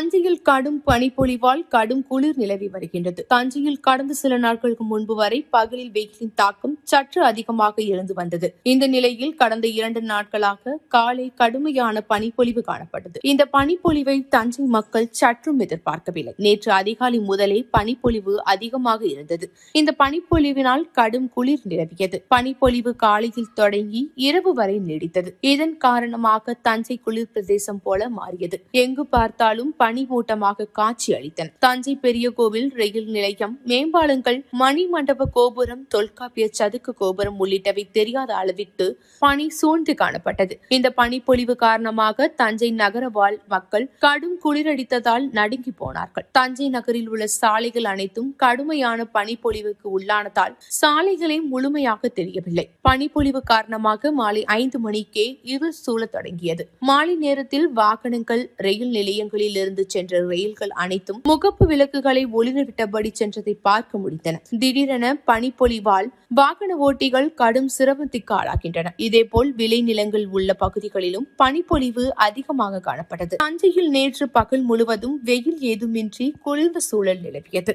தஞ்சையில் கடும் பனிப்பொழிவால் கடும் குளிர் நிலவி வருகின்றது. தஞ்சையில் கடந்த சில நாட்களுக்கு முன்பு வரை பகலில் வெயிலின் தாக்கம் சற்று அதிகமாக இருந்து வந்தது. இந்த நிலையில் கடந்த 2 நாட்களாக காலை கடுமையான பனிப்பொழிவு காணப்பட்டது. இந்த பனிப்பொழிவை தஞ்சை மக்கள் சற்றும் எதிர்பார்க்கவில்லை. நேற்று அதிகாலை முதலே பனிப்பொழிவு அதிகமாக இருந்தது. இந்த பனிப்பொழிவினால் கடும் குளிர் நிலவியது. பனிப்பொழிவு காலையில் தொடங்கி இரவு வரை நீடித்தது. இதன் காரணமாக தஞ்சை குளிர் பிரதேசம் போல மாறியது. எங்கு பார்த்தாலும் பனிமூட்டமாக காட்சி அளித்தன. தஞ்சை பெரிய கோவில், ரயில் நிலையம், மேம்பாலங்கள், மணிமண்டப கோபுரம், தொல்காப்பிய சதுக்கு கோபுரம் உள்ளிட்டவை தெரியாத அளவிற்கு பனி சூழ்ந்து காணப்பட்டது. இந்த பனிப்பொழிவு காரணமாக தஞ்சை நகர வாழ் மக்கள் கடும் குளிரடித்ததால் நடுங்கி போனார்கள். தஞ்சை நகரில் உள்ள சாலைகள் அனைத்தும் கடுமையான பனிப்பொழிவுக்கு உள்ளானதால் சாலைகளே முழுமையாக தெரியவில்லை. பனிப்பொழிவு காரணமாக மாலை 5 மணிக்கே இருள் சூழத் தொடங்கியது. மாலை நேரத்தில் வாகனங்கள், ரயில் நிலையங்களில் இருந்து சென்ற ரயில்கள் அனைத்தும் முகப்பு விளக்குகளை ஒளிரவிட்டபடி சென்றதை பார்க்க முடிந்தன. திடீரென பனிப்பொழிவால் வாகன ஓட்டிகள் கடும் சிரமத்திற்கு ஆளாகின்றனர். இதேபோல் விளை நிலங்கள் உள்ள பகுதிகளிலும் பனிப்பொழிவு அதிகமாக காணப்பட்டது. தஞ்சையில் நேற்று பகல் முழுவதும் வெயில் ஏதுமின்றி குளிர்ந்த சூழல் நிலவியது.